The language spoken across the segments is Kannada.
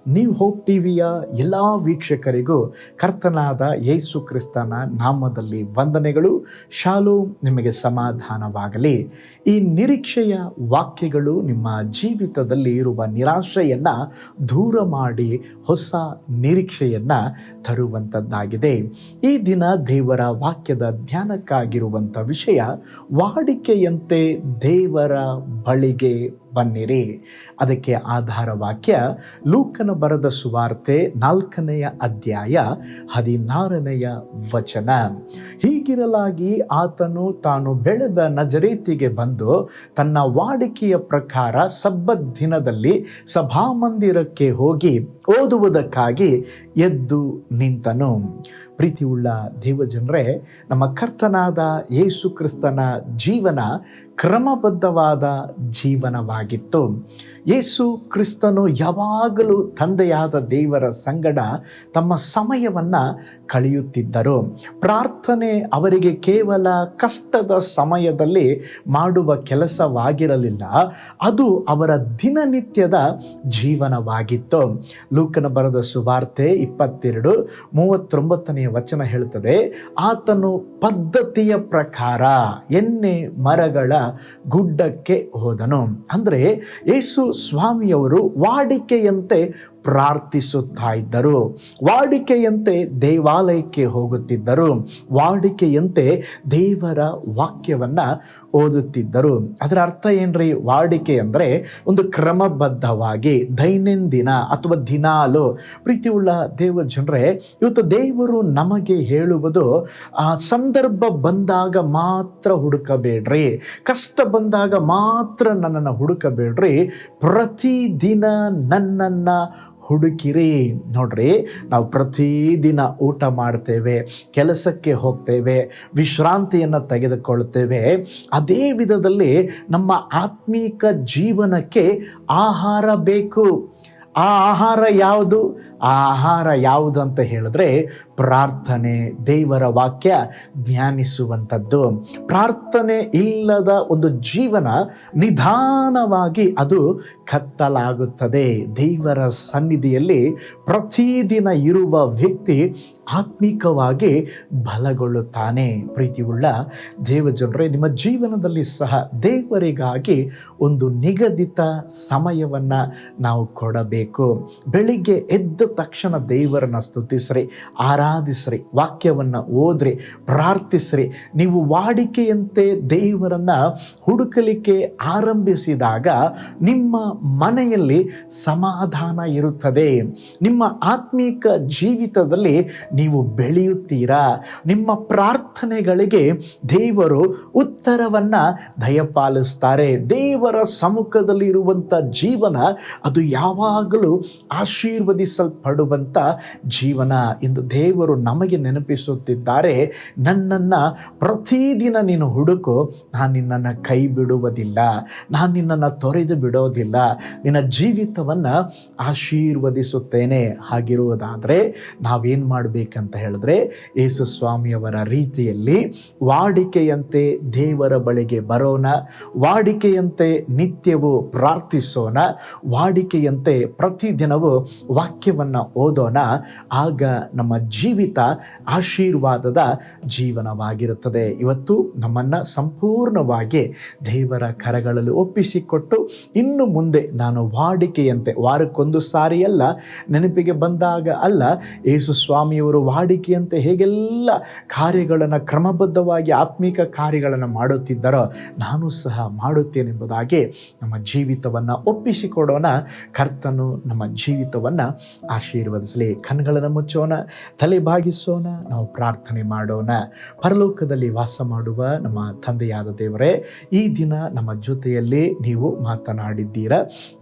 ನ್ಯೂ ಹೋಪ್ ಟಿವಿಯ ಎಲ್ಲ ವೀಕ್ಷಕರಿಗೂ ಕರ್ತನಾದ ಯೇಸು ಕ್ರಿಸ್ತನ ನಾಮದಲ್ಲಿ ವಂದನೆಗಳು. ಶಾಲೋಮ್, ನಿಮಗೆ ಸಮಾಧಾನವಾಗಲಿ. ಈ ನಿರೀಕ್ಷೆಯ ವಾಕ್ಯಗಳು ನಿಮ್ಮ ಜೀವಿತದಲ್ಲಿ ಇರುವ ನಿರಾಶೆಯನ್ನು ದೂರ ಮಾಡಿ ಹೊಸ ನಿರೀಕ್ಷೆಯನ್ನು ತರುವಂಥದ್ದಾಗಿದೆ. ಈ ದಿನ ದೇವರ ವಾಕ್ಯದ ಧ್ಯಾನಕ್ಕಾಗಿರುವಂಥ ವಿಷಯ, ವಾಡಿಕೆಯಂತೆ ದೇವರ ಬಳಿಗೆ ಬನ್ನಿರಿ. ಅದಕ್ಕೆ ಆಧಾರ ವಾಕ್ಯ ಲೂಕನ ಬರೆದ ಸುವಾರ್ತೆ 4ನೇ ಅಧ್ಯಾಯ 16ನೇ ವಚನ. ಹೀಗಿರಲಾಗಿ ಆತನು ತಾನು ಬೆಳೆದ ನಜರೇತಿಗೆ ಬಂದು ತನ್ನ ವಾಡಿಕೆಯ ಪ್ರಕಾರ ಸಬ್ಬತ್ ದಿನದಲ್ಲಿ ಸಭಾಮಂದಿರಕ್ಕೆ ಹೋಗಿ ಓದುವುದಕ್ಕಾಗಿ ಎದ್ದು ನಿಂತನು. ಪ್ರೀತಿಯುಳ್ಳ ದೇವಜನರೇ, ನಮ್ಮ ಕರ್ತನಾದ ಯೇಸು ಕ್ರಿಸ್ತನ ಜೀವನ ಕ್ರಮಬದ್ಧವಾದ ಜೀವನವಾಗಿತ್ತು. ಯೇಸು ಕ್ರಿಸ್ತನು ಯಾವಾಗಲೂ ತಂದೆಯಾದ ದೇವರ ಸಂಗಡ ತಮ್ಮ ಸಮಯವನ್ನು ಕಳೆಯುತ್ತಿದ್ದರು. ಪ್ರಾರ್ಥನೆ ಅವರಿಗೆ ಕೇವಲ ಕಷ್ಟದ ಸಮಯದಲ್ಲಿ ಮಾಡುವ ಕೆಲಸವಾಗಿರಲಿಲ್ಲ, ಅದು ಅವರ ದಿನನಿತ್ಯದ ಜೀವನವಾಗಿತ್ತು. ಲೂಕನ ಬರೆದ ಸುವಾರ್ತೆ 22:39 ವಚನ ಹೇಳುತ್ತದೆ, ಆತನು ಪದ್ಧತಿಯ ಪ್ರಕಾರ ಎಣ್ಣೆ ಮರಗಳ ಗುಡ್ಡಕ್ಕೆ ಹೋದನು. ಅಂದರೆ ಯೇಸು ಸ್ವಾಮಿಯವರು ವಾಡಿಕೆಯಂತೆ ಪ್ರಾರ್ಥಿಸುತ್ತಾ ಇದ್ದರು, ವಾಡಿಕೆಯಂತೆ ದೇವಾಲಯಕ್ಕೆ ಹೋಗುತ್ತಿದ್ದರು, ವಾಡಿಕೆಯಂತೆ ದೇವರ ವಾಕ್ಯವನ್ನು ಓದುತ್ತಿದ್ದರು. ಅದರ ಅರ್ಥ ಏನ್ರಿ? ವಾಡಿಕೆ ಅಂದರೆ ಒಂದು ಕ್ರಮಬದ್ಧವಾಗಿ ದೈನಂದಿನ ಅಥವಾ ದಿನಾಲು. ಪ್ರೀತಿಯುಳ್ಳ ದೇವ ಜನರೇ, ಇವತ್ತು ದೇವರು ನಮಗೆ ಹೇಳುವುದು, ಆ ಸಂದರ್ಭ ಬಂದಾಗ ಮಾತ್ರ ಹುಡುಕಬೇಡ್ರಿ, ಕಷ್ಟ ಬಂದಾಗ ಮಾತ್ರ ನನ್ನನ್ನು ಹುಡುಕಬೇಡ್ರಿ, ಪ್ರತಿದಿನ ನನ್ನನ್ನು ಹುಡುಕಿರಿ. ನೋಡ್ರಿ, ನಾವು ಪ್ರತಿದಿನ ಊಟ ಮಾಡ್ತೇವೆ, ಕೆಲಸಕ್ಕೆ ಹೋಗ್ತೇವೆ, ವಿಶ್ರಾಂತಿಯನ್ನು ತೆಗೆದುಕೊಳ್ತೇವೆ. ಅದೇ ವಿಧದಲ್ಲಿ ನಮ್ಮ ಆತ್ಮೀಕ ಜೀವನಕ್ಕೆ ಆಹಾರ ಬೇಕು. ಆ ಆಹಾರ ಯಾವುದು? ಆ ಆಹಾರ ಯಾವುದು ಅಂತ ಹೇಳಿದ್ರೆ ಪ್ರಾರ್ಥನೆ, ದೇವರ ವಾಕ್ಯ ಧ್ಯಾನಿಸುವಂಥದ್ದು. ಪ್ರಾರ್ಥನೆ ಇಲ್ಲದ ಒಂದು ಜೀವನ ನಿಧಾನವಾಗಿ ಅದು ಕತ್ತಲಾಗುತ್ತದೆ. ದೇವರ ಸನ್ನಿಧಿಯಲ್ಲಿ ಪ್ರತಿದಿನ ಇರುವ ವ್ಯಕ್ತಿ ಆತ್ಮಿಕವಾಗಿ ಬಲಗೊಳ್ಳುತ್ತಾನೆ. ಪ್ರೀತಿಯುಳ್ಳ ದೇವಜನರೇ, ನಿಮ್ಮ ಜೀವನದಲ್ಲಿ ಸಹ ದೇವರಿಗಾಗಿ ಒಂದು ನಿಗದಿತ ಸಮಯವನ್ನು ನಾವು ಕೊಡಬೇಕು. ಬೆಳಿಗ್ಗೆ ಎದ್ದ ತಕ್ಷಣ ದೇವರನ್ನ ಸ್ತುತಿಸ್ರಿ, ಆರಾಧಿಸ್ರಿ, ವಾಕ್ಯವನ್ನು ಓದ್ರಿ, ಪ್ರಾರ್ಥಿಸ್ರಿ. ನೀವು ವಾಡಿಕೆಯಂತೆ ದೇವರನ್ನ ಹುಡುಕಲಿಕ್ಕೆ ಆರಂಭಿಸಿದಾಗ ನಿಮ್ಮ ಮನೆಯಲ್ಲಿ ಸಮಾಧಾನ ಇರುತ್ತದೆ. ನಿಮ್ಮ ಆತ್ಮೀಕ ಜೀವಿತದಲ್ಲಿ ನೀವು ಬೆಳೆಯುತ್ತೀರಾ. ನಿಮ್ಮ ಪ್ರಾರ್ಥನೆಗಳಿಗೆ ದೇವರು ಉತ್ತರವನ್ನು ದಯಪಾಲಿಸ್ತಾರೆ. ದೇವರ ಸಮ್ಮುಖದಲ್ಲಿ ಇರುವಂಥ ಜೀವನ ಅದು ಯಾವಾಗಲೂ ಆಶೀರ್ವದಿಸಲ್ಪಡುವಂಥ ಜೀವನ ಎಂದು ದೇವರು ನಮಗೆ ನೆನಪಿಸುತ್ತಿದ್ದಾರೆ. ನನ್ನನ್ನು ಪ್ರತಿದಿನ ನೀನು ಹುಡುಕು, ನಾನು ನಿನ್ನನ್ನು ಕೈ ಬಿಡುವುದಿಲ್ಲ, ನಾನು ನಿನ್ನನ್ನು ತೊರೆದು ಬಿಡೋದಿಲ್ಲ, ನಿನ್ನ ಜೀವಿತವನ್ನು ಆಶೀರ್ವದಿಸುತ್ತೇನೆ. ಹಾಗಿರುವುದಾದರೆ ನಾವೇನು ಮಾಡಬೇಕಂತ ಹೇಳಿದ್ರೆ, ಯೇಸು ಸ್ವಾಮಿಯವರ ರೀತಿಯಲ್ಲಿ ವಾಡಿಕೆಯಂತೆ ದೇವರ ಬಳಿಗೆ ಬರೋಣ, ವಾಡಿಕೆಯಂತೆ ನಿತ್ಯವೂ ಪ್ರಾರ್ಥಿಸೋಣ, ವಾಡಿಕೆಯಂತೆ ಪ್ರತಿದಿನವೂ ವಾಕ್ಯವನ್ನು ಓದೋಣ. ಆಗ ನಮ್ಮ ಜೀವಿತ ಆಶೀರ್ವಾದದ ಜೀವನವಾಗಿರುತ್ತದೆ. ಇವತ್ತು ನಮ್ಮನ್ನು ಸಂಪೂರ್ಣವಾಗಿ ದೇವರ ಕರಗಳಲ್ಲಿ ಒಪ್ಪಿಸಿಕೊಟ್ಟು, ಇನ್ನು ಮುಂದೆ ನಾನು ವಾಡಿಕೆಯಂತೆ, ವಾರಕ್ಕೊಂದು ಸಾರಿ ಅಲ್ಲ, ನೆನಪಿಗೆ ಬಂದಾಗ ಅಲ್ಲ, ಯೇಸು ಸ್ವಾಮಿಯವರು ವಾಡಿಕೆಯಂತೆ ಹೇಗೆಲ್ಲ ಕಾರ್ಯಗಳನ್ನು ಕ್ರಮಬದ್ಧವಾಗಿ ಆತ್ಮೀಕ ಕಾರ್ಯಗಳನ್ನು ಮಾಡುತ್ತಿದ್ದರೋ ನಾನು ಸಹ ಮಾಡುತ್ತೇನೆಂಬುದಾಗಿ ನಮ್ಮ ಜೀವಿತವನ್ನು ಒಪ್ಪಿಸಿಕೊಡೋಣ. ಕರ್ತನು ನಮ್ಮ ಜೀವಿತವನ್ನು ಆಶೀರ್ವದಿಸಲಿ. ಕಣ್ಗಳನ್ನು ಮುಚ್ಚೋಣ, ತಲೆ ಬಾಗಿಸೋಣ, ನಾವು ಪ್ರಾರ್ಥನೆ ಮಾಡೋಣ. ಪರಲೋಕದಲ್ಲಿ ವಾಸ ಮಾಡುವ ನಮ್ಮ ತಂದೆಯಾದ ದೇವರೇ, ಈ ದಿನ ನಮ್ಮ ಜೊತೆಯಲ್ಲಿ ನೀವು ಮಾತನಾಡಿದ್ದೀರಾ.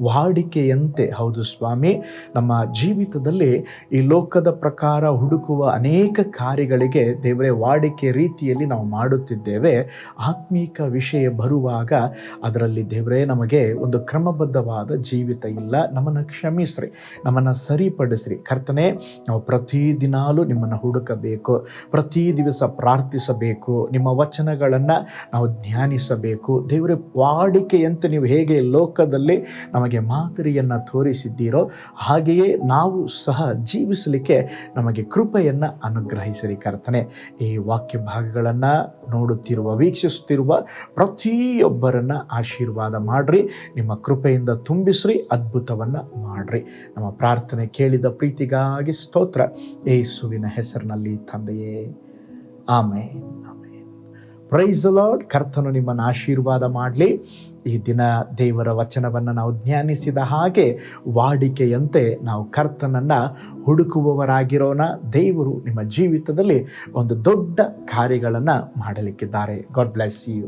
ವಾಡಿಕೆಯಂತೆ, ಹೌದು ಸ್ವಾಮಿ, ನಮ್ಮ ಜೀವಿತದಲ್ಲಿ ಈ ಲೋಕದ ಪ್ರಕಾರ ಹುಡುಕುವ ಅನೇಕ ಕಾರ್ಯಗಳಿಗೆ ದೇವರೇ ವಾಡಿಕೆ ರೀತಿಯಲ್ಲಿ ನಾವು ಮಾಡುತ್ತಿದ್ದೇವೆ. ಆತ್ಮೀಕ ವಿಷಯ ಬರುವಾಗ ಅದರಲ್ಲಿ ದೇವರೇ ನಮಗೆ ಒಂದು ಕ್ರಮಬದ್ಧವಾದ ಜೀವಿತ ಇಲ್ಲ. ನಮ್ಮನ್ನು ಕ್ಷಮಿಸ್ರಿ, ನಮ್ಮನ್ನು ಸರಿಪಡಿಸ್ರಿ. ಕರ್ತನೇ, ನಾವು ಪ್ರತಿದಿನಾಲೂ ನಿಮ್ಮನ್ನು ಹುಡುಕಬೇಕು, ಪ್ರತಿ ದಿವಸ ಪ್ರಾರ್ಥಿಸಬೇಕು, ನಿಮ್ಮ ವಚನಗಳನ್ನು ನಾವು ಧ್ಯಾನಿಸಬೇಕು. ದೇವರೇ, ವಾಡಿಕೆಯಂತೆ ನೀವು ಹೇಗೆ ಲೋಕದಲ್ಲಿ ನಮಗೆ ಮಾದರಿಯನ್ನು ತೋರಿಸಿದ್ದೀರೋ ಹಾಗೆಯೇ ನಾವು ಸಹ ಜೀವಿಸಲಿಕ್ಕೆ ನಮಗೆ ಕೃಪೆಯನ್ನು ಅನುಗ್ರಹಿಸಿರಿ. ಕರ್ತನೆ, ಈ ವಾಕ್ಯ ಭಾಗಗಳನ್ನು ನೋಡುತ್ತಿರುವ, ವೀಕ್ಷಿಸುತ್ತಿರುವ ಪ್ರತಿಯೊಬ್ಬರನ್ನು ಆಶೀರ್ವಾದ ಮಾಡಿರಿ, ನಿಮ್ಮ ಕೃಪೆಯಿಂದ ತುಂಬಿಸ್ರಿ, ಅದ್ಭುತವನ್ನು ಮಾಡಿರಿ. ನಮ್ಮ ಪ್ರಾರ್ಥನೆ ಕೇಳಿದ ಪ್ರೀತಿಗಾಗಿ ಸ್ತೋತ್ರ, ಯೇಸುವಿನ ಹೆಸರಿನಲ್ಲಿ ತಂದೆಯೇ, ಆಮೇನ್. Price the lord. ಕರ್ತನು ನಿಮ್ಮನ್ನು ಆಶೀರ್ವಾದ ಮಾಡಲಿ. ಈ ದಿನ ದೇವರ ವಚನವನ್ನು ನಾವು ಧ್ಯಾನಿಸಿದ ಹಾಗೆ ವಾಡಿಕೆಯಂತೆ ನಾವು ಕರ್ತನನ್ನು ಹುಡುಕುವವರಾಗಿರೋಣ. ದೇವರು ನಿಮ್ಮ ಜೀವಿತದಲ್ಲಿ ಒಂದು ದೊಡ್ಡ ಕಾರ್ಯಗಳನ್ನು ಮಾಡಲಿಕ್ಕಿದ್ದಾರೆ. God bless you.